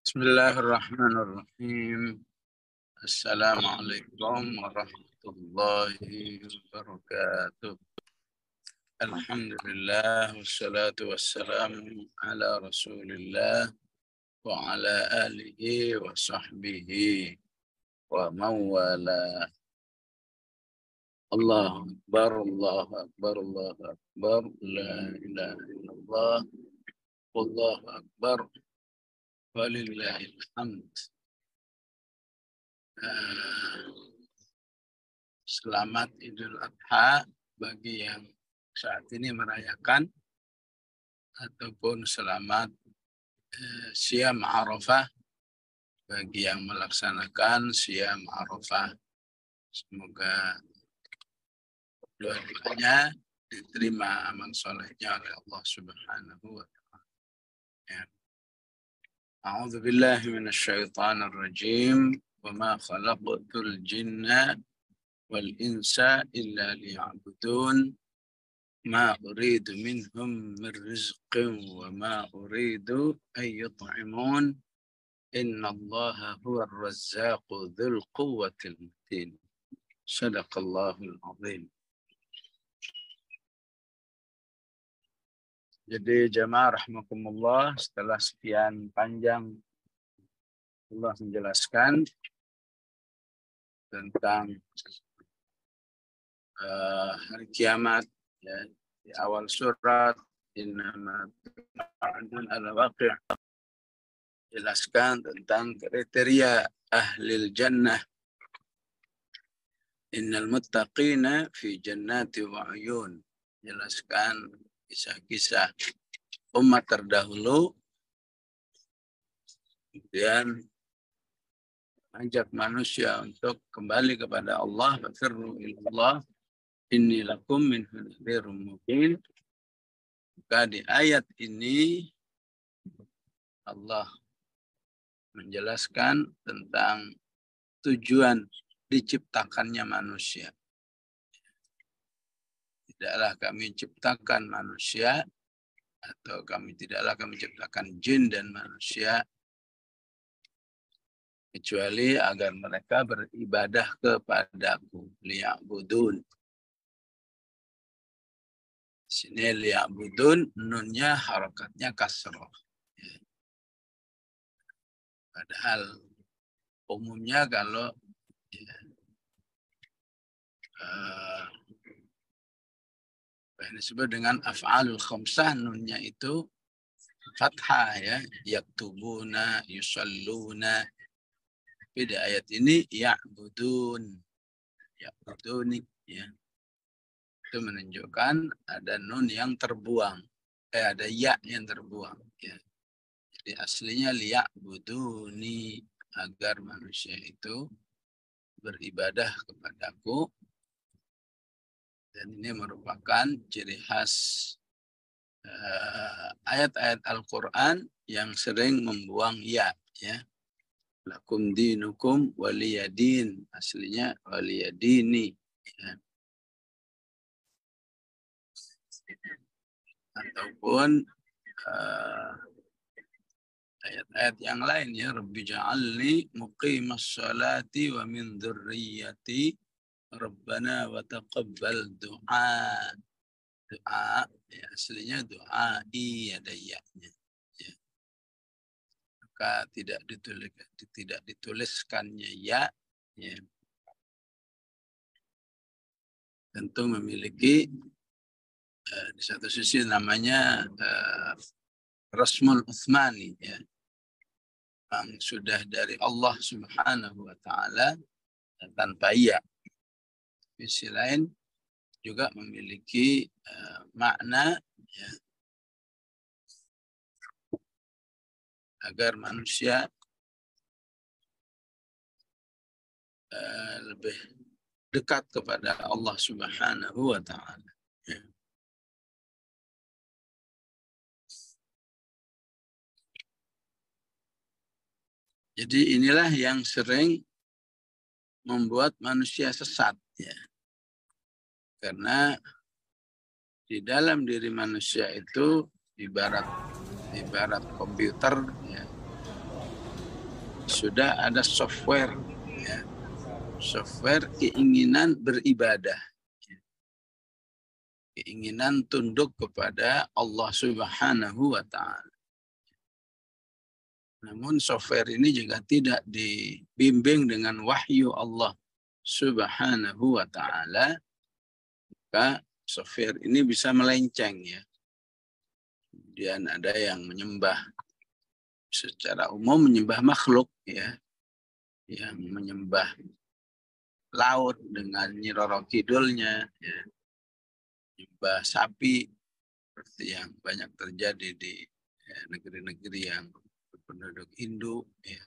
Bismillahirrahmanirrahim. Assalamualaikum warahmatullahi wabarakatuh. Alhamdulillah wassalatu wassalamu ala Rasulillah wa ala alihi wa sahbihi wa mawala. Allahu akbar, Allahu akbar, Allahu akbar, la ilaha illallah, wallahu akbar, walillahil hamd. Selamat Idul Adha bagi yang saat ini merayakan, ataupun selamat Syam Arafah bagi yang melaksanakan Syam Arafah. Semoga doanya diterima amal solehnya oleh Allah Subhanahu wa Ta'ala. Ya. A'udzu billahi minasyaitonir rajim. Wa ma khalaqtul jinna wal insa illa liya'budun. Ma uridu minhum min rizqin wa ma uridu an yut'imun. Innallaha huwar razzaqu dzul quwwatil matin. Shadaqallahul azim. Jadi jamaah rahimakumullah, setelah sekian panjang Allah menjelaskan tentang hari kiamat, ya, di awal surat innama tu'adun al-waqi', jelaskan tentang kriteria ahlil jannah. Innal muttaqina fi jannati wa uyun. Jelaskan kisah-kisah umat terdahulu, kemudian ajak manusia untuk kembali kepada Allah. Fafirru ilallah inni lakum min nadhirum mubin. Maka di ayat ini Allah menjelaskan tentang tujuan diciptakannya manusia. Tidaklah kami ciptakan manusia, atau tidaklah kami ciptakan jin dan manusia kecuali agar mereka beribadah kepadaku. Liya'budun. Sini liya'budun, nunnya harakatnya kasroh. Ya. Padahal umumnya kalau ya, ini disebut dengan af'alul khamsah, nunnya itu fathah, ya, yaktubuna, yusalluna. Tapi di ayat ini ya'budun, ya'buduni, ya. Itu menunjukkan ada nun yang terbuang, ada ya yang terbuang, ya. Jadi aslinya liya'buduni, agar manusia itu beribadah kepadaku. Dan ini merupakan ciri khas ayat-ayat Al-Quran yang sering membuang ya, ya. Lakum dinukum waliyadin, aslinya waliyadini, ya. Ataupun ayat-ayat yang lain, ya, Rabbi ja'alni muqimas salati wa min dzurriyyati Rabbana wa taqabbal du'a. Doa, ya, aslinya doai, ada ya-nya. Ya. Maka tidak dituliskannya ya, ya. Tentu memiliki di satu sisi namanya Rasmul Utsmani, ya. Yang sudah dari Allah Subhanahu wa Ta'ala tanpa ya. Di sisi lain juga memiliki makna, ya, agar manusia lebih dekat kepada Allah Subhanahu wa Ta'ala. Ya. Jadi inilah yang sering membuat manusia sesat, ya. Karena di dalam diri manusia itu ibarat komputer, ya. sudah ada software, ya, software keinginan beribadah, keinginan tunduk kepada Allah Subhanahu wa Ta'ala. Namun software ini juga tidak dibimbing dengan wahyu Allah Subhanahu wa Ta'ala, maka software ini bisa melenceng, ya. Kemudian ada yang menyembah secara umum, menyembah makhluk, ya, yang menyembah laut dengan Nyi Roro Kidulnya, ya, menyembah sapi seperti yang banyak terjadi di negeri-negeri yang penduduk Hindu, ya,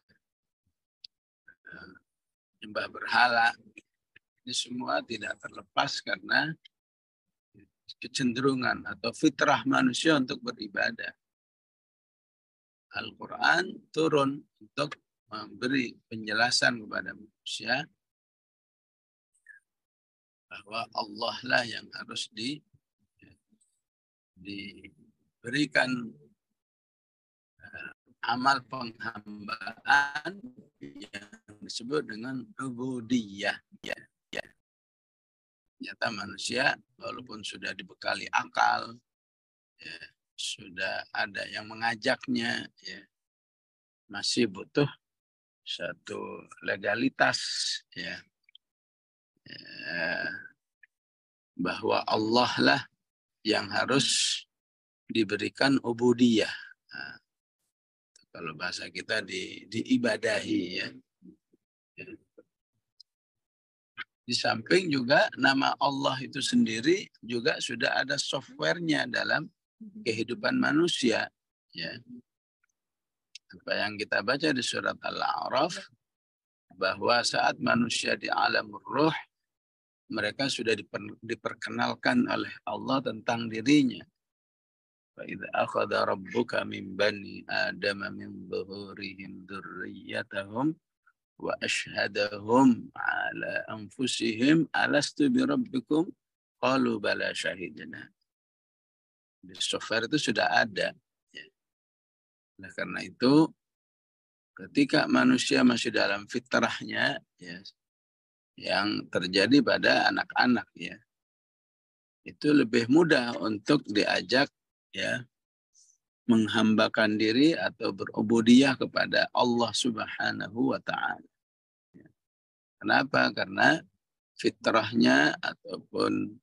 menyembah berhala. Ini semua tidak terlepas karena kecenderungan atau fitrah manusia untuk beribadah. Al-Quran turun untuk memberi penjelasan kepada manusia bahwa Allah lah yang harus diberikan amal penghambaan yang disebut dengan ubudiyah. Ya. Ternyata manusia walaupun sudah dibekali akal, ya, sudah ada yang mengajaknya, ya, masih butuh satu legalitas, ya, bahwa Allah lah yang harus diberikan ubudiyah. Nah, kalau bahasa kita diibadahi, ya. Di samping juga nama Allah itu sendiri juga sudah ada softwarenya dalam kehidupan manusia, ya. Apa yang kita baca di surat Al-A'raf, bahwa saat manusia di alam ruh, mereka sudah diperkenalkan oleh Allah tentang dirinya. فَإِذْ أَخَذَ رَبُّكَ مِنْ بَنِي آدَمَ مِنْ ظُهُورِهِمْ ذُرِّيَّتَهُمْ وَأَشْهَدَهُمْ عَلَى أَنْفُسِهِمْ أَلَسْتُ بِرَبِّكُمْ قَالُوا بَلَى شَهِدْنَا. Di software itu sudah ada. Nah, karena itu ketika manusia masih dalam fitrahnya, ya, yang terjadi pada anak-anak, ya, itu lebih mudah untuk diajak, ya, menghambakan diri atau berubudiyah kepada Allah Subhanahu wa Ta'ala. Kenapa? Karena fitrahnya ataupun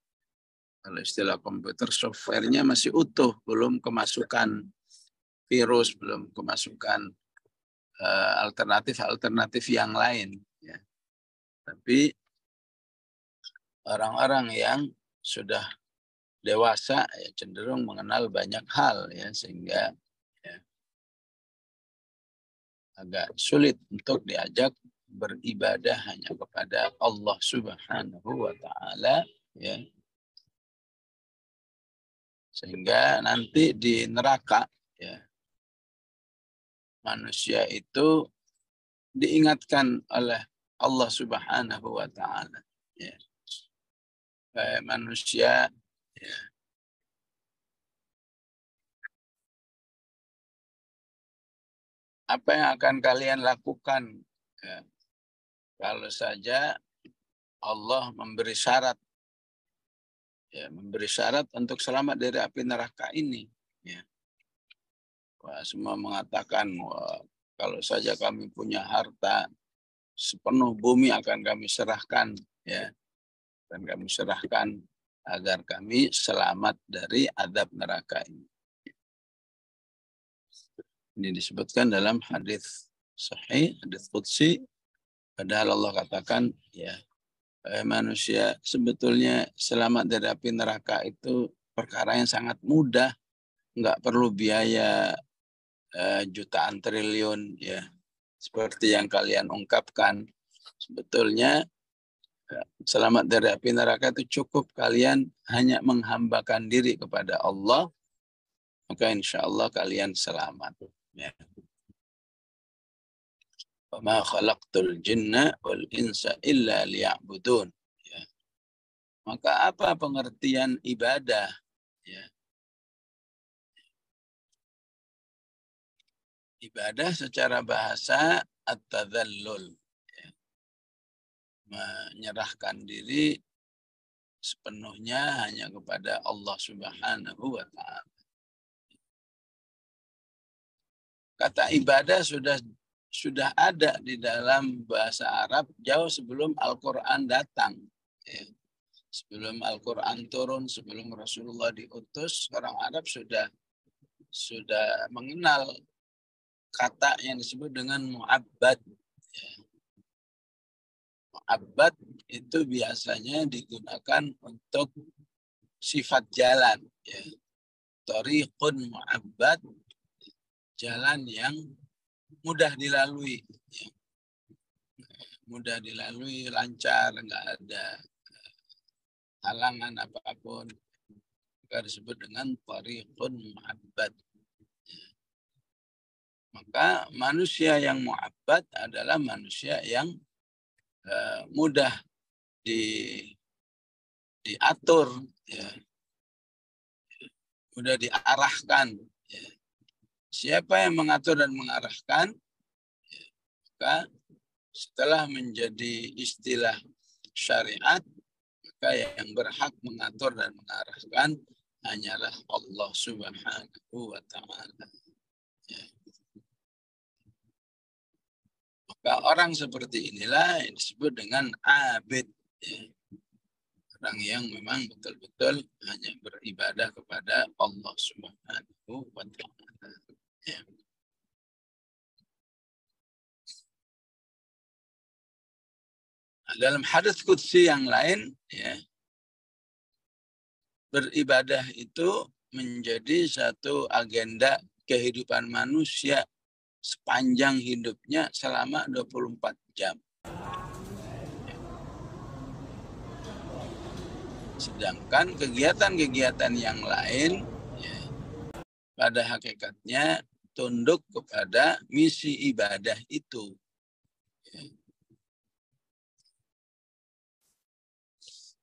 kalau istilah komputer softwarenya masih utuh, belum kemasukan virus, belum kemasukan alternatif-alternatif yang lain, ya. Tapi orang-orang yang sudah dewasa, ya, cenderung mengenal banyak hal, ya, sehingga, ya, agak sulit untuk diajak beribadah hanya kepada Allah Subhanahu wa Ta'ala, ya. Sehingga nanti di neraka, ya, manusia itu diingatkan oleh Allah Subhanahu wa Ta'ala, ya. Kayak manusia, ya, apa yang akan kalian lakukan, ya, kalau saja Allah memberi syarat, ya, memberi syarat untuk selamat dari api neraka ini, ya. Wah, semua mengatakan, wah, kalau saja kami punya harta sepenuh bumi akan kami serahkan, ya, dan kami serahkan agar kami selamat dari azab neraka ini. Ini disebutkan dalam hadis sahih, hadis qudsi, padahal Allah katakan, ya, manusia sebetulnya selamat dari api neraka itu perkara yang sangat mudah, nggak perlu biaya jutaan triliun, ya, seperti yang kalian ungkapkan. Sebetulnya selamat dari api neraka itu cukup kalian hanya menghambakan diri kepada Allah, maka insya Allah kalian selamat, ya. وَمَا خَلَقْتُ الْجِنَّ وَالْإِنسَ إِلَّا لِيَعْبُدُونَ. Ya. Maka apa pengertian ibadah? Ya. Ibadah secara bahasa at-tadhallul, ya, menyerahkan diri sepenuhnya hanya kepada Allah Subhanahu wa Ta'ala. Kata ibadah sudah ada di dalam bahasa Arab jauh sebelum Al-Quran datang. Ya. Sebelum Al-Quran turun, sebelum Rasulullah diutus, orang Arab sudah mengenal kata yang disebut dengan mu'abbad. Ya. Mu'abbad itu biasanya digunakan untuk sifat jalan. Ya. Thariqun mu'abbad, jalan yang mudah dilalui. Ya. Mudah dilalui, lancar, nggak ada halangan apapun. Maka disebut dengan thariqun mu'abbad. Maka manusia yang mu'abbad adalah manusia yang mudah diatur, ya, mudah diarahkan. Ya. Siapa yang mengatur dan mengarahkan, ya, maka setelah menjadi istilah syariat, maka yang berhak mengatur dan mengarahkan hanyalah Allah Subhanahu wa Ta'ala. Ya. Maka orang seperti inilah yang disebut dengan abid. Ya. Orang yang memang betul-betul hanya beribadah kepada Allah Subhanahu wa Ta'ala. Ya. Nah, dalam hadits qudsi yang lain, ya, beribadah itu menjadi satu agenda kehidupan manusia sepanjang hidupnya selama 24 jam. Sedangkan kegiatan-kegiatan yang lain, ya, pada hakikatnya tunduk kepada misi ibadah itu. Ya.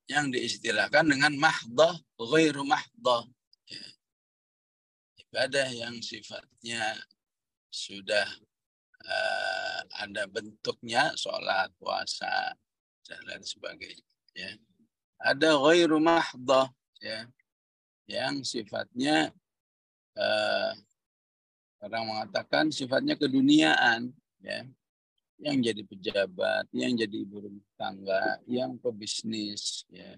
Yang diistilahkan dengan mahdah, ghairu mahdah. Ya. Ibadah yang sifatnya sudah ada bentuknya, sholat, puasa, dan lain sebagainya. Ya. Ada ghairu mahdah, ya, yang sifatnya orang mengatakan sifatnya keduniaan, ya, yang jadi pejabat, yang jadi ibu rumah tangga, yang pebisnis, ya.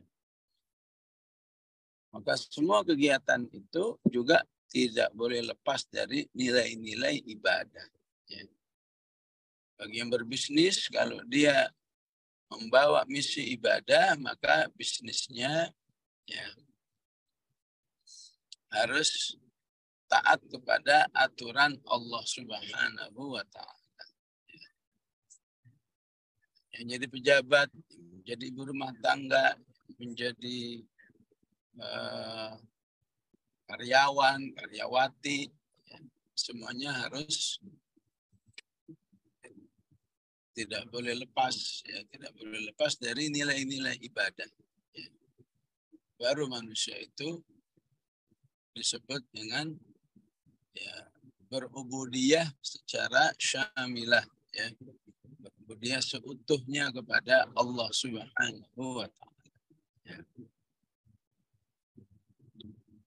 Maka semua kegiatan itu juga tidak boleh lepas dari nilai-nilai ibadah. Ya. Bagi yang berbisnis, kalau dia membawa misi ibadah, maka bisnisnya, ya, harus taat kepada aturan Allah Subhanahu wa Ta'ala. Yang jadi pejabat, menjadi ibu rumah tangga, menjadi karyawan, karyawati, ya, semuanya harus tidak boleh lepas, ya, tidak boleh lepas dari nilai-nilai ibadah. Ya. Baru manusia itu disebut dengan, ya, berubudiyah secara syamilah, ya, berubudiyah seutuhnya kepada Allah Subhanahu wa Ta'ala. Ya.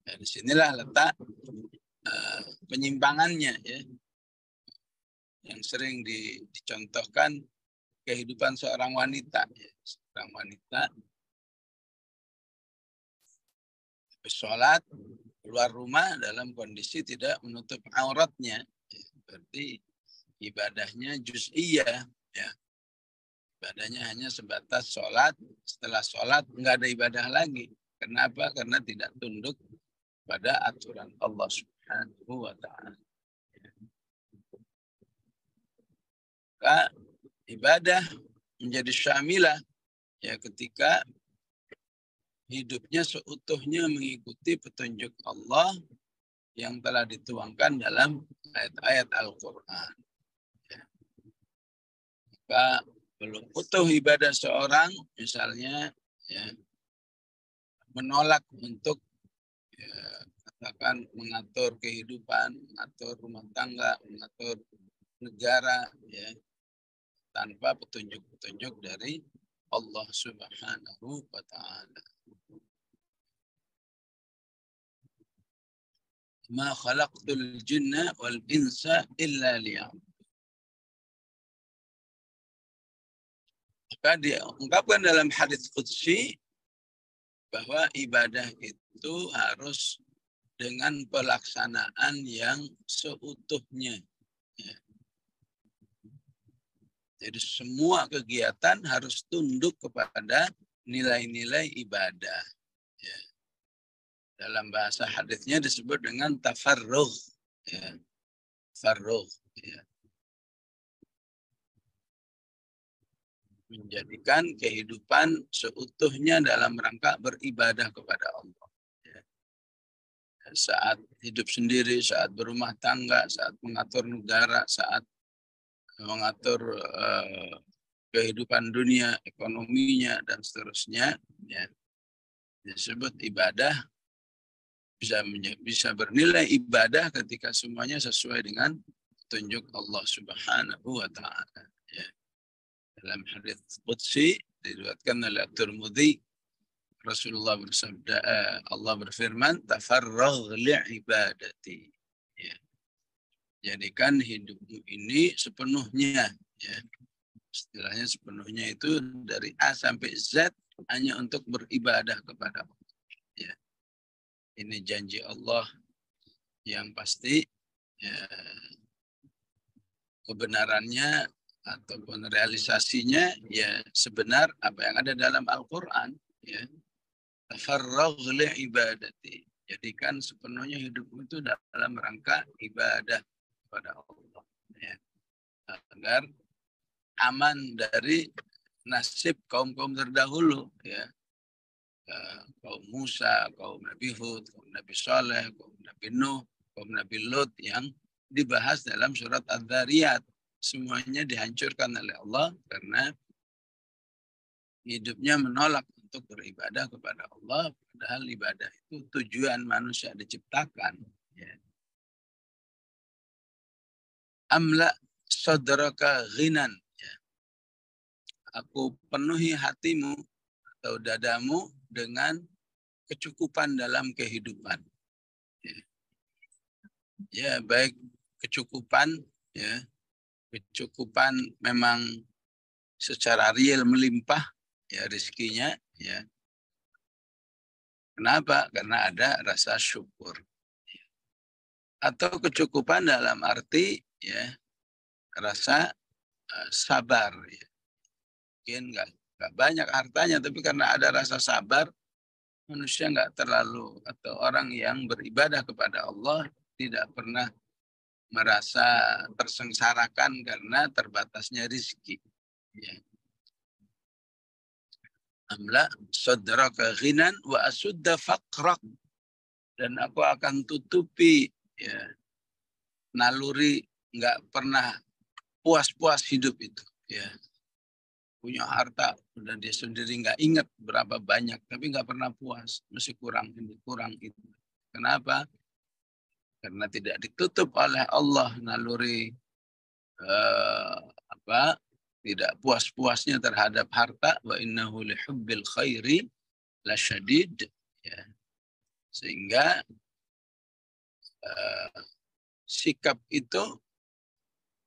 Ya, disinilah letak penyimpangannya, ya, yang sering dicontohkan kehidupan seorang wanita. Ya. Seorang wanita bersolat keluar rumah dalam kondisi tidak menutup auratnya. Ya. Berarti ibadahnya juz'iyah. Ya. Ibadahnya hanya sebatas sholat. Setelah sholat nggak ada ibadah lagi. Kenapa? Karena tidak tunduk pada aturan Allah Subhanahu wa Ta'ala. Maka ibadah menjadi syamilah, ya, ketika hidupnya seutuhnya mengikuti petunjuk Allah yang telah dituangkan dalam ayat-ayat Al-Quran. Ya. Maka belum utuh ibadah seorang, misalnya, ya, menolak untuk, ya, akan mengatur kehidupan, mengatur rumah tangga, mengatur negara, ya, tanpa petunjuk-petunjuk dari Allah Subhanahu wa Ta'ala. Ma khalaqtul jinna wal insa illa liya'budun. Maka diungkapkan dalam hadits qudsi bahwa ibadah itu harus dengan pelaksanaan yang seutuhnya. Ya. Jadi semua kegiatan harus tunduk kepada nilai-nilai ibadah. Ya. Dalam bahasa hadisnya disebut dengan tafarrugh. Ya. Tafarrugh. Ya. Menjadikan kehidupan seutuhnya dalam rangka beribadah kepada Allah. Ya. Saat hidup sendiri, saat berumah tangga, saat mengatur negara, saat mengatur kehidupan dunia, ekonominya, dan seterusnya, ya, disebut ibadah, bisa bernilai ibadah ketika semuanya sesuai dengan petunjuk Allah Subhanahu wa Ta'ala. Ya. Dalam hadits qudsi diriwayatkan oleh At-Tirmidzi, Rasulullah bersabda, Allah berfirman, tafarragh li'ibadati. Ya. Jadikan hidupmu ini sepenuhnya, ya. Istilahnya sepenuhnya itu dari A sampai Z hanya untuk beribadah kepada Allah. Ya. Ini janji Allah yang pasti, ya, kebenarannya ataupun realisasinya ya sebenar apa yang ada dalam Al-Quran. Ya. Tafarragh li'ibadati. Jadikan sepenuhnya hidupmu itu dalam rangka ibadah kepada Allah. Ya. Agar aman dari nasib kaum-kaum terdahulu, ya. Kaum Musa, kaum Nabi Hud, kaum Nabi Saleh, kaum Nabi Nuh, kaum Nabi Lut yang dibahas dalam surat Adz-Dzariyat. Semuanya dihancurkan oleh Allah karena hidupnya menolak untuk beribadah kepada Allah, padahal ibadah itu tujuan manusia diciptakan. Ya. Amla sadraka ghinan. Aku penuhi hatimu atau dadamu dengan kecukupan dalam kehidupan. Ya, baik kecukupan, ya, kecukupan memang secara real melimpah, ya, rezekinya, ya. Kenapa? Karena ada rasa syukur. Atau kecukupan dalam arti, ya, rasa sabar. Ya. Mungkin nggak banyak hartanya, tapi karena ada rasa sabar, manusia nggak terlalu, atau orang yang beribadah kepada Allah tidak pernah merasa tersengsarakan karena terbatasnya rezeki. Ya. Amla sadraka ghinan wa asudda faqrak. Dan aku akan tutupi, ya, naluri nggak pernah puas-puas hidup itu. Ya. Punya harta, dan dia sendiri nggak ingat berapa banyak, tapi nggak pernah puas, masih kurang ini, kurang itu. Kenapa? Karena tidak ditutup oleh Allah naluri tidak puas-puasnya terhadap harta. Wa innahu lihubbil khairi lasyadid. Ya. Sehingga sikap itu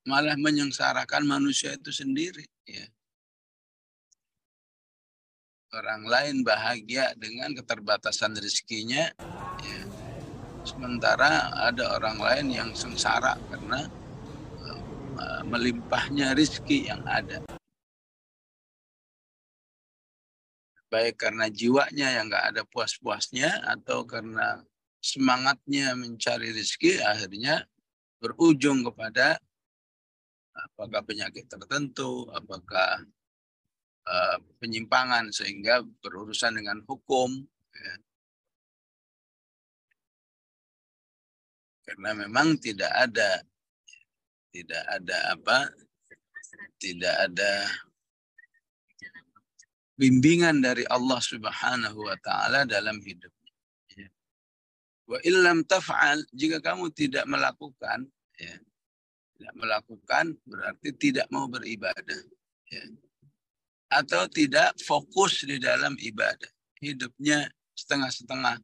malah menyengsarakan manusia itu sendiri. Ya. Orang lain bahagia dengan keterbatasan rezekinya, ya. Sementara ada orang lain yang sengsara karena melimpahnya rezeki yang ada. Baik karena jiwanya yang nggak ada puas-puasnya, atau karena semangatnya mencari rezeki, akhirnya berujung kepada apakah penyakit tertentu, apakah penyimpangan, sehingga berurusan dengan hukum. Ya. Karena memang tidak ada bimbingan dari Allah Subhanahu wa Ta'ala dalam hidupnya. Wa illam taf'al, jika kamu tidak melakukan, ya, tidak melakukan berarti tidak mau beribadah, ya. Atau tidak fokus di dalam ibadah, hidupnya setengah-setengah.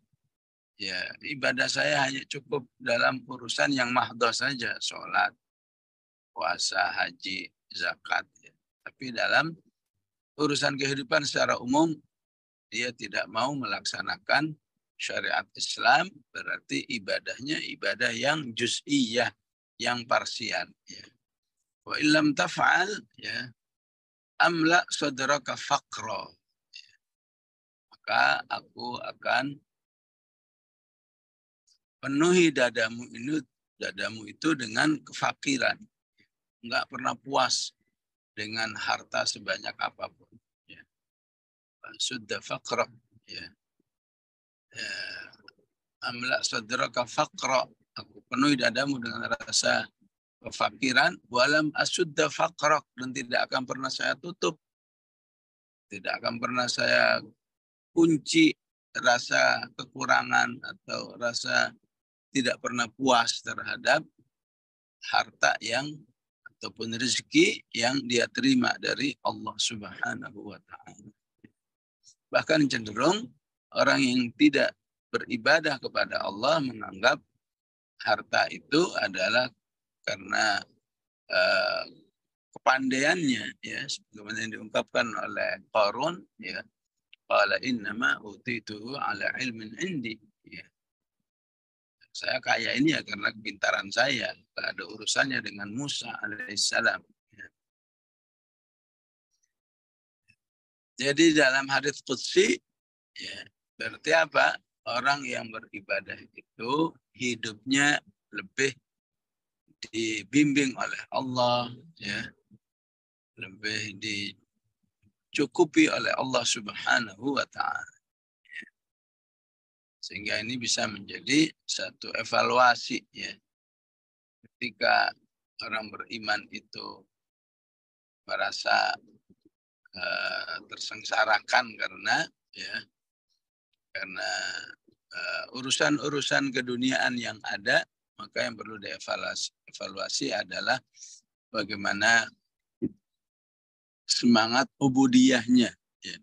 Ya, ibadah saya hanya cukup dalam urusan yang mahdoh saja, sholat, puasa, haji, zakat. Ya. Tapi dalam urusan kehidupan secara umum, dia tidak mau melaksanakan syariat Islam, berarti ibadahnya ibadah yang juz'iyah, yang parsial. Ya. Wa illam taf'al, ya, amla sadraka faqra. Maka aku akan penuhi dadamu itu dengan kefakiran. Enggak pernah puas dengan harta sebanyak apapun. Ya. Sudah faqra. Ya. Ya. Amla sadraka faqra. Aku penuhi dadamu dengan rasa kefakiran. Walam asudda faqrak. Dan tidak akan pernah saya tutup. Tidak akan pernah saya kunci rasa kekurangan atau rasa tidak pernah puas terhadap harta yang ataupun rezeki yang dia terima dari Allah Subhanahu wa taala. Bahkan cenderung orang yang tidak beribadah kepada Allah menganggap harta itu adalah karena kepandaiannya, ya, sebagaimana yang diungkapkan oleh Qarun, ya, qala innama utituhu ala ilmin indi, ya. Saya kaya ini ya karena kepintaran saya. Tidak ada urusannya dengan Musa alaihissalam. Jadi dalam hadits qudsi, ya, berarti apa? Orang yang beribadah itu hidupnya lebih dibimbing oleh Allah, ya, lebih dicukupi oleh Allah Subhanahu wa taala. Sehingga ini bisa menjadi satu evaluasi, ya. Ketika orang beriman itu merasa tersengsarakan karena, ya, karena urusan-urusan keduniaan yang ada, maka yang perlu dievaluasi adalah bagaimana semangat ubudiyahnya, ya,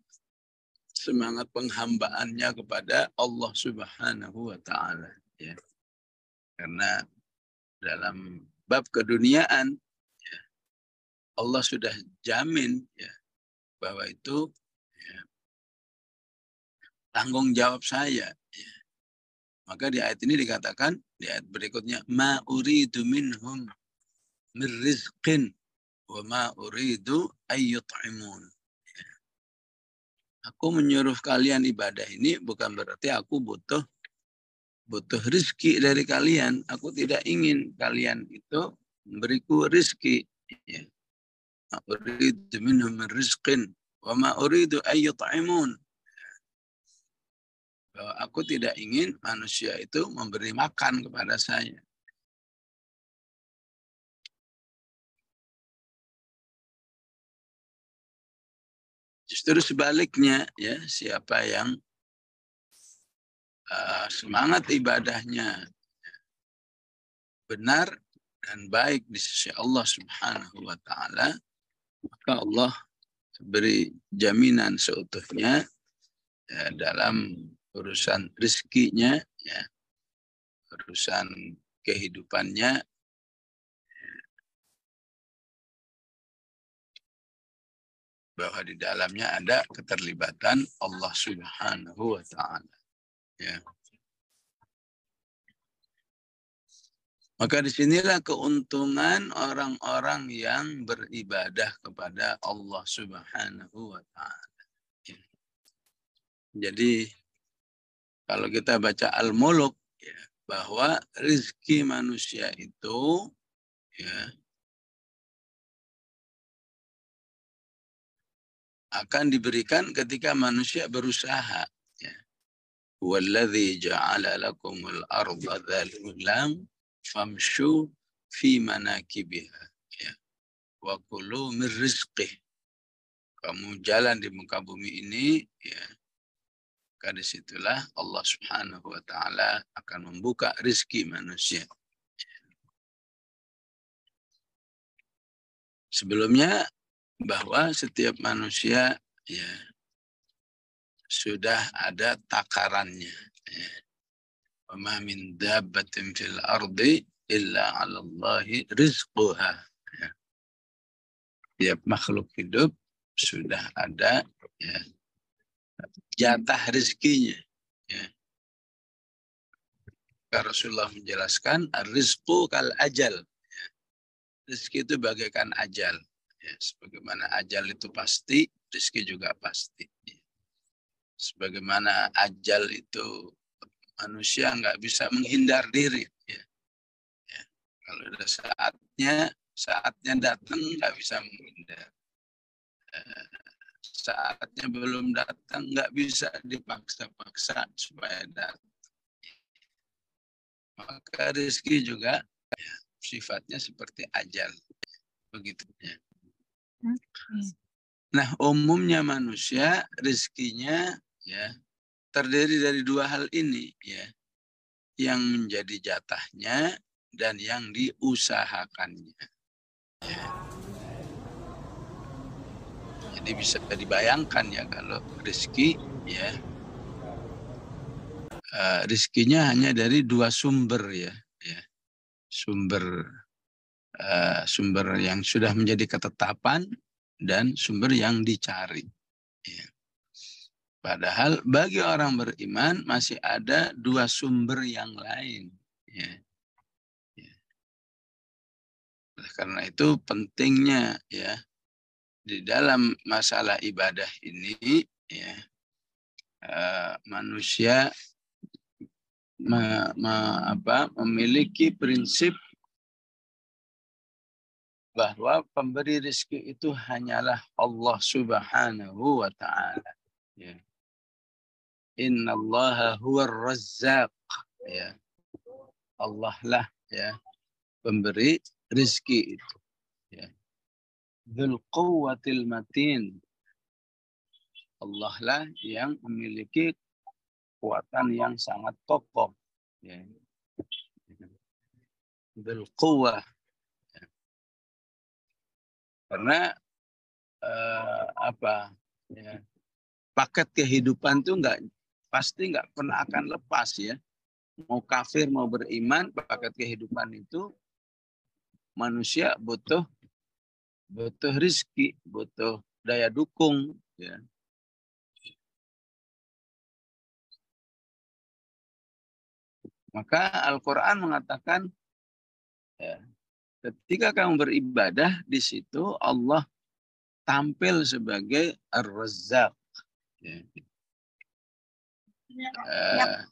semangat penghambaannya kepada Allah Subhanahu wa taala, ya. Karena dalam bab keduniaan, ya, Allah sudah jamin, ya, bahwa itu, ya, tanggung jawab saya. Ya. Maka di ayat ini dikatakan, di ayat berikutnya, ma uridu minhum min rizqin wa ma uridu ayyut'imun. Ya. Aku menyuruh kalian ibadah ini bukan berarti aku butuh rezeki dari kalian. Aku tidak ingin kalian itu memberiku rezeki. Ya. Ma uridu minhum min rizqin wa ma uridu ayyut'imun. Bahwa aku tidak ingin manusia itu memberi makan kepada saya. Justru sebaliknya, ya, siapa yang semangat ibadahnya benar dan baik di sisi Allah Subhanahu wa taala, maka Allah beri jaminan seutuhnya, ya, dalam urusan rezekinya, ya, urusan kehidupannya, bahwa di dalamnya ada keterlibatan Allah Subhanahu wa taala. Ya. Maka disinilah keuntungan orang-orang yang beribadah kepada Allah Subhanahu wa taala. Ya. Jadi kalau kita baca Al-Muluk, ya, bahwa rezeki manusia itu, ya, akan diberikan ketika manusia berusaha. Ya. Walladzi ja'ala lakumul arda dhalulan famshu fi manakibiha, ya, wa kulu min rizqih. Kamu jalan di muka bumi ini, ya, Maka disitulah Allah Subhanahu wa Ta'ala akan membuka rizki manusia. Sebelumnya bahwa setiap manusia ya sudah ada takarannya. Ya. Wa ma min dabbatin fil ardi illa 'ala Allahi rizquha. Ya. Tiap makhluk hidup sudah ada ya, jatah rezekinya. Ya. Rasulullah menjelaskan rizqu kal ajal. Ya. Rezeki itu bagaikan ajal. Ya. Sebagaimana ajal itu pasti, rezeki juga pasti. Ya. Sebagaimana ajal itu manusia nggak bisa menghindar diri. Ya. Ya. Kalau ada saatnya datang nggak bisa menghindar. Saatnya belum datang nggak bisa dipaksa-paksa supaya datang. Maka rezeki juga ya, sifatnya seperti ajal. Begitu. Ya. Nah, umumnya manusia rezekinya ya terdiri dari dua hal ini ya. Yang menjadi jatahnya dan yang diusahakannya. Ya. Jadi bisa dibayangkan ya kalau rezeki ya rezekinya hanya dari dua sumber ya. Sumber yang sudah menjadi ketetapan dan sumber yang dicari. Ya. Padahal bagi orang beriman masih ada dua sumber yang lain. Ya. Ya. Karena itu pentingnya ya di dalam masalah ibadah ini ya manusia memiliki prinsip bahwa pemberi rezeki itu hanyalah Allah Subhanahu wa Ta'ala. Ya. Innallaha huwar razzaq. Ya. Allah lah ya pemberi rezeki itu. Ya. Dzul quwwatil matin. Allah lah yang memiliki kekuatan yang sangat kokoh. Ya. Dzul quwwah. Ya. Karena ya, paket kehidupan itu pasti nggak pernah akan lepas ya. Mau kafir mau beriman, paket kehidupan itu manusia butuh rezeki, butuh daya dukung ya. Maka Al-Qur'an mengatakan ya, ketika kamu beribadah di situ Allah tampil sebagai Ar-Razzaq. Ya.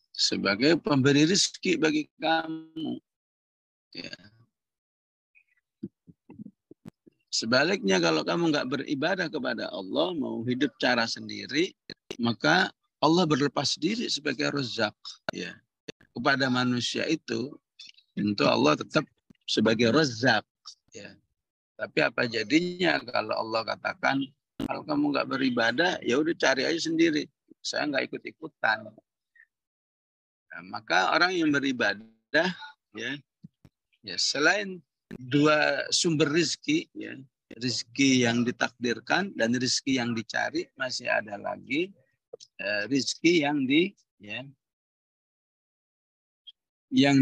Sebagai pemberi rezeki bagi kamu. Ya. Sebaliknya kalau kamu nggak beribadah kepada Allah, mau hidup cara sendiri, maka Allah berlepas diri sebagai Razzaq. Ya. Kepada manusia itu, tentu Allah tetap sebagai Razzaq. Ya. Tapi apa jadinya kalau Allah katakan, kalau kamu nggak beribadah, ya udah cari aja sendiri. Saya nggak ikut-ikutan. Nah, maka orang yang beribadah, ya selain dua sumber rizki, ya, rizki yang ditakdirkan dan rizki yang dicari, masih ada lagi rizki yang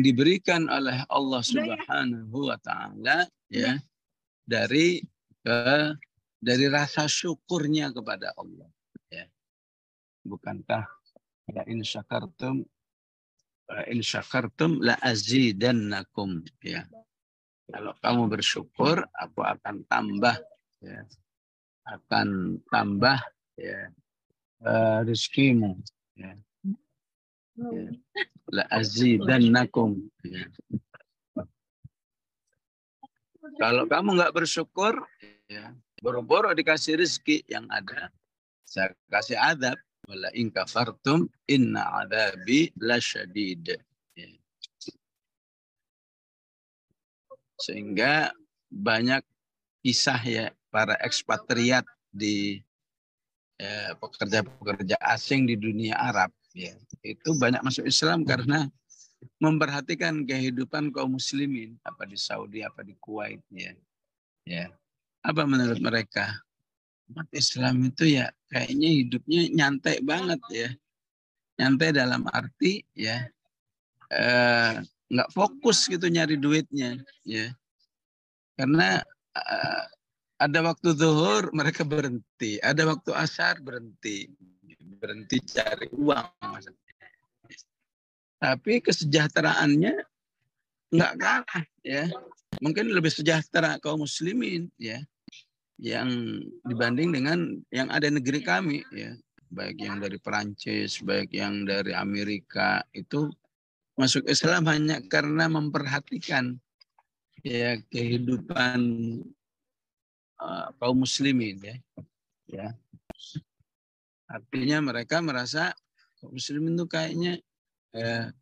diberikan oleh Allah Subhanahu wa Ta'ala ya dari rasa syukurnya kepada Allah. Ya. Bukankah la in syakartum la azidannakum ya. Kalau kamu bersyukur, aku akan tambah ya. Akan tambah ya rezekimu ya. Ya. La azidannakum ya. Kalau kamu nggak bersyukur ya, boro-boro dikasih rezeki yang ada, saya kasih adab. Wala in kafartum inna adabi lasyadid. Ya. Sehingga banyak kisah ya para ekspatriat di pekerja-pekerja asing di dunia Arab, ya, itu banyak masuk Islam karena memperhatikan kehidupan kaum muslimin, apa di Saudi, apa di Kuwait, ya. Ya. Apa menurut mereka? Umat Islam itu ya kayaknya hidupnya nyantai banget ya. Nyantai dalam arti ya nggak fokus gitu nyari duitnya ya. Karena ada waktu zuhur mereka berhenti, ada waktu asar berhenti cari uang maksudnya. Tapi kesejahteraannya nggak kalah ya. Mungkin lebih sejahtera kaum muslimin ya yang dibanding dengan yang ada negeri kami ya. Baik yang dari Perancis, baik yang dari Amerika itu masuk Islam hanya karena memperhatikan ya kehidupan kaum muslimin ya. Ya. Artinya mereka merasa kaum muslimin itu kayaknya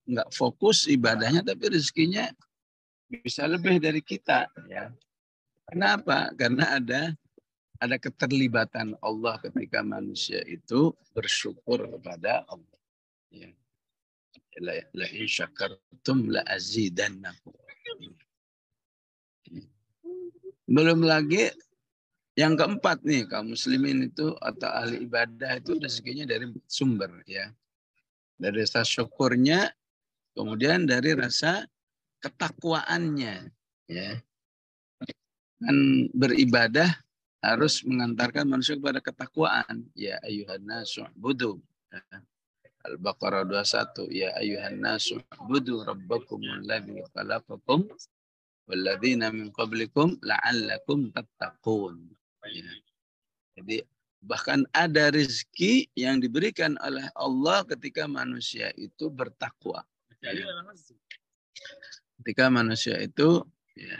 nggak fokus ibadahnya tapi rezekinya bisa lebih dari kita ya. Kenapa? Karena ada keterlibatan Allah ketika manusia itu bersyukur kepada Allah. Ya. La in syakartum la azidannakum. Belum lagi yang keempat nih, kaum muslimin itu atau ahli ibadah itu rezekinya dari sumber ya. Dari rasa syukurnya, kemudian dari rasa ketakwaannya ya. Kan beribadah harus mengantarkan manusia kepada ketakwaan. Ya ayuhan nasu budu. Al-Baqarah 21. Ya ayuhan nasu budu rabbakumul ladzi khalaqakum walladzina min qablikum la'allakum tattaqun. Ya. Jadi bahkan ada rezeki yang diberikan oleh Allah ketika manusia itu bertakwa. Ya. Ketika manusia itu ya,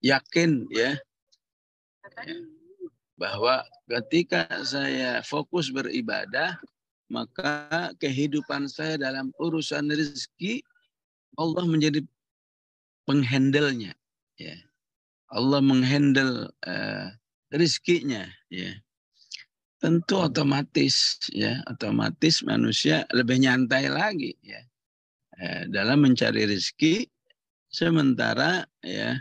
yakin ya bahwa ketika saya fokus beribadah maka kehidupan saya dalam urusan rezeki Allah menjadi penghandlenya ya. Allah menghandle rezekinya ya. Tentu otomatis manusia lebih nyantai lagi ya dalam mencari rezeki sementara ya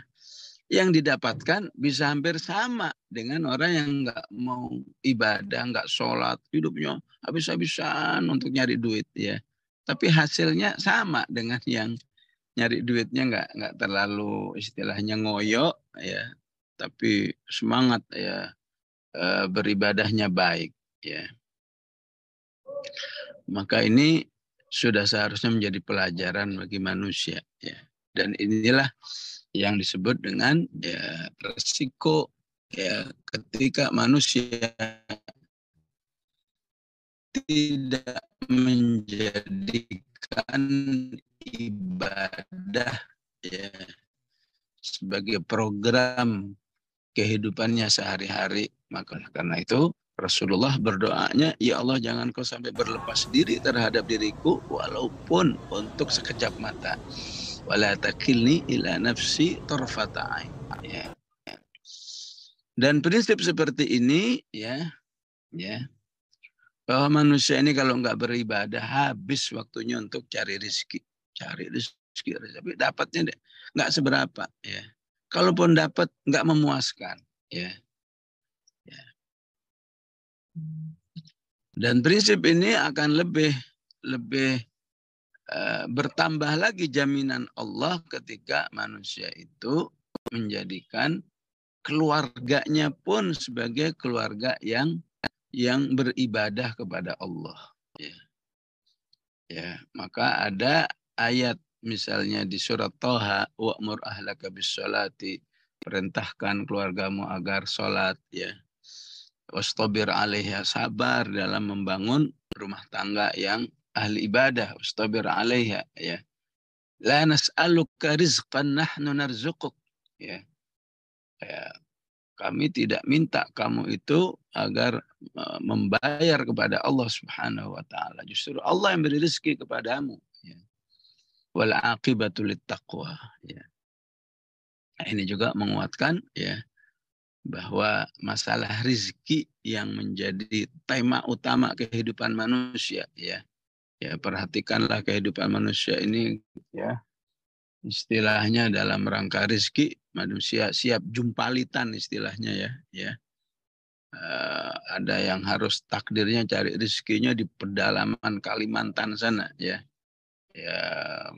yang didapatkan bisa hampir sama dengan orang yang nggak mau ibadah, nggak sholat, hidupnya habis-habisan untuk nyari duit ya. Tapi hasilnya sama dengan yang nyari duitnya nggak terlalu istilahnya ngoyo ya, tapi semangat ya beribadahnya baik ya. Maka ini sudah seharusnya menjadi pelajaran bagi manusia ya. Dan inilah yang disebut dengan ya, resiko ya ketika manusia tidak menjadikan ibadah ya sebagai program kehidupannya sehari-hari. Maka karena itu Rasulullah berdoanya, ya Allah jangan kau sampai berlepas diri terhadap diriku walaupun untuk sekejap mata. Wala takilni ila nafsi tarfata ain. Ya. Dan prinsip seperti ini ya bahwa manusia ini kalau nggak beribadah habis waktunya untuk cari rezeki, tapi dapatnya nggak seberapa ya. Kalaupun dapat nggak memuaskan ya. Dan prinsip ini akan lebih bertambah lagi jaminan Allah ketika manusia itu menjadikan keluarganya pun sebagai keluarga yang beribadah kepada Allah. Ya. Ya, maka ada ayat misalnya di surat Thaha, wa'mur ahlaka bis-sholati, perintahkan keluargamu agar sholat ya. Wastabir alaiha, sabar dalam membangun rumah tangga yang ahli ibadah. Wastabir alaiha ya. La nas'aluka rizqan nahnu narzuquk ya. Ya. Kami tidak minta kamu itu agar membayar kepada Allah Subhanahu wa taala. Justru Allah yang beri rezeki kepadamu ya. Wal aqibatu littaqwa ya. Nah, ini juga menguatkan ya bahwa masalah rizki yang menjadi tema utama kehidupan manusia, ya. Ya, perhatikanlah kehidupan manusia ini, ya. Istilahnya dalam rangka rizki, manusia siap jumpalitan istilahnya, ya. Ya. Ada yang harus takdirnya cari rizkinya di pedalaman Kalimantan sana, ya. Ya,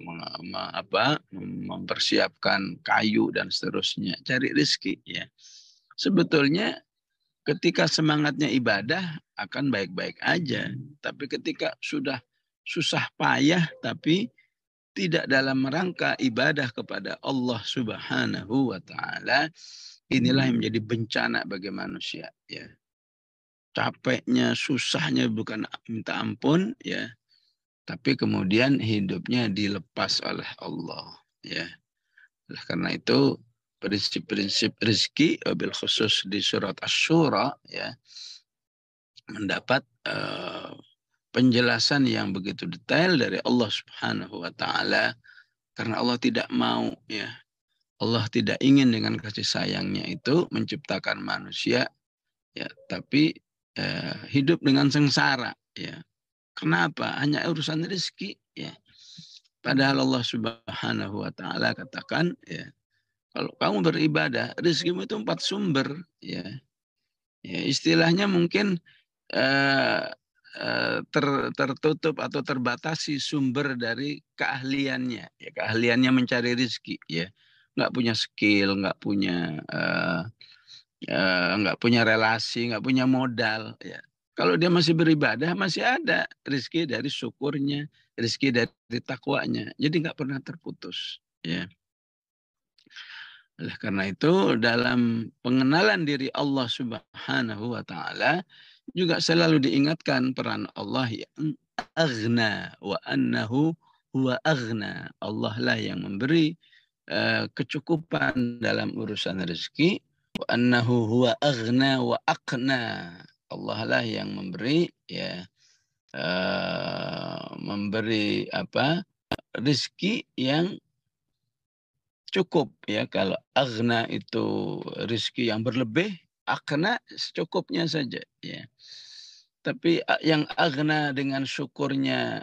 mempersiapkan kayu dan seterusnya, cari rizki, ya. Sebetulnya ketika semangatnya ibadah akan baik-baik aja. Tapi ketika sudah susah payah tapi tidak dalam rangka ibadah kepada Allah Subhanahu wa taala, inilah yang menjadi bencana bagi manusia, ya. Capeknya, susahnya bukan minta ampun, ya. Tapi kemudian hidupnya dilepas oleh Allah, ya. Oleh karena itu prinsip-prinsip rezeki wabil khusus di surat Asy-Syura, ya, mendapat penjelasan yang begitu detail dari Allah Subhanahu wa taala, karena Allah tidak mau, ya. Allah tidak ingin dengan kasih sayangnya itu menciptakan manusia, ya, tapi hidup dengan sengsara, ya. Kenapa? Hanya urusan rezeki, ya. Padahal Allah Subhanahu wa taala katakan, ya, kalau kamu beribadah, rezekimu itu 4 sumber, ya. Ya, istilahnya mungkin eh, tertutup atau terbatasi sumber dari keahliannya, ya, keahliannya mencari rezeki, ya. Nggak punya skill, nggak punya relasi, nggak punya modal, ya. Kalau dia masih beribadah, masih ada rezeki dari syukurnya, rezeki dari takwanya. Jadi nggak pernah terputus, ya. Oleh karena itu dalam pengenalan diri Allah Subhanahu wa taala juga selalu diingatkan peran Allah yang aghna wa annahu huwa aghna. Allah lah yang memberi kecukupan dalam urusan rezeki, wa annahu huwa aghna wa aqna. Allah lah yang memberi, ya, memberi apa? Rezeki yang cukup, ya. Kalau aghna itu rezeki yang berlebih, aghna secukupnya saja, ya. Tapi yang aghna dengan syukurnya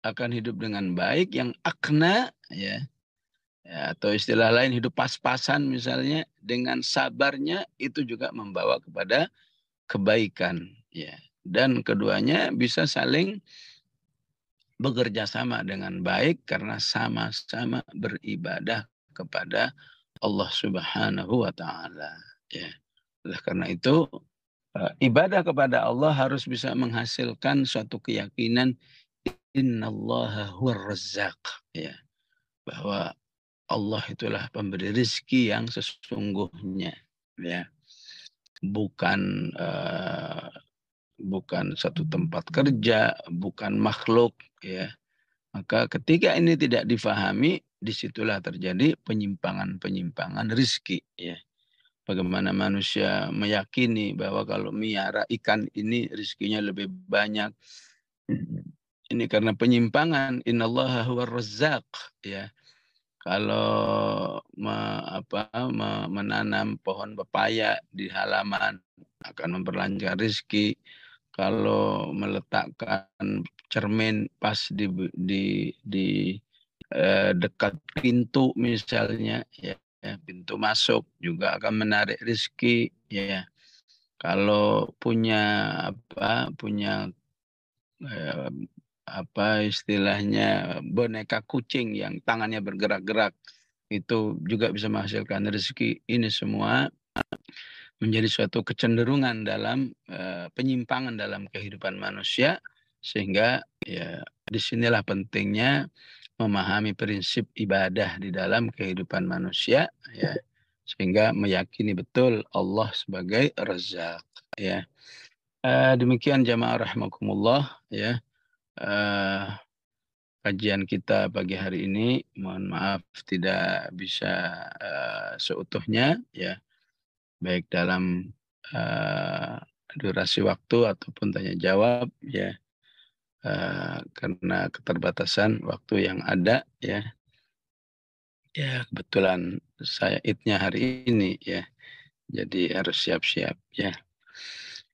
akan hidup dengan baik, yang aghna, ya, ya, atau istilah lain hidup pas-pasan misalnya, dengan sabarnya itu juga membawa kepada kebaikan, ya. Dan keduanya bisa saling bekerja sama dengan baik karena sama-sama beribadah kepada Allah Subhanahu wa taala, ya. Oleh karena itu ibadah kepada Allah harus bisa menghasilkan suatu keyakinan innallaha huwar razzaq, ya, bahwa Allah itulah pemberi rezeki yang sesungguhnya, ya. Bukan bukan satu tempat kerja, bukan makhluk, ya. Maka ketika ini tidak difahami, disitulah terjadi penyimpangan-penyimpangan rizki, ya. Bagaimana manusia meyakini bahwa kalau miara ikan ini rizkinya lebih banyak. Ini karena penyimpangan. Innallaha huwar razzaq, ya. Kalau menanam pohon pepaya di halaman akan memperlancar rezeki. Kalau meletakkan cermin pas di dekat pintu misalnya, ya, pintu masuk juga akan menarik rezeki, ya. Kalau punya eh, istilahnya boneka kucing yang tangannya bergerak-gerak, itu juga bisa menghasilkan rezeki. Ini semua menjadi suatu kecenderungan dalam penyimpangan dalam kehidupan manusia, sehingga, ya, disinilah pentingnya memahami prinsip ibadah di dalam kehidupan manusia, ya, sehingga meyakini betul Allah sebagai Razzaq, ya. Demikian jamaah rahimakumullah, ya. Eh, Kajian kita pagi hari ini, mohon maaf tidak bisa seutuhnya, ya, baik dalam uh, durasi waktu ataupun tanya jawab, ya, karena keterbatasan waktu yang ada, ya. Ya, kebetulan saya idnya hari ini, ya. Jadi harus siap-siap ya.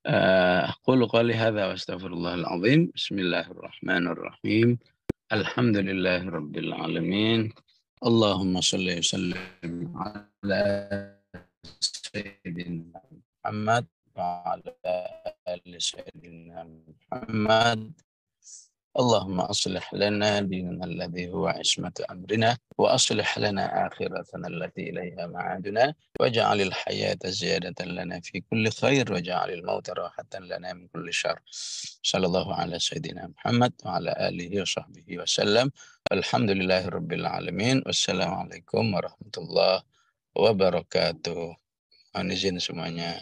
أقول قولي هذا وأستغفر الله العظيم. بسم الله الرحمن الرحيم. الحمد لله رب العالمين. اللهم صل وسلم على سيدنا محمد وعلى آل سيدنا محمد. اللهم أصلح لنا ديننا الذي هو عصمة أمرنا، وأصلح لنا آخرتنا التي إليها معادنا، واجعل الحياة زيادة لنا في كل خير، واجعل الموت راحة لنا من كل شر. صلى الله على سيدنا محمد وعلى آله وصحبه وسلم. الحمد لله رب العالمين. والسلام عليكم ورحمة الله wabarakatuh. Mohon izin semuanya.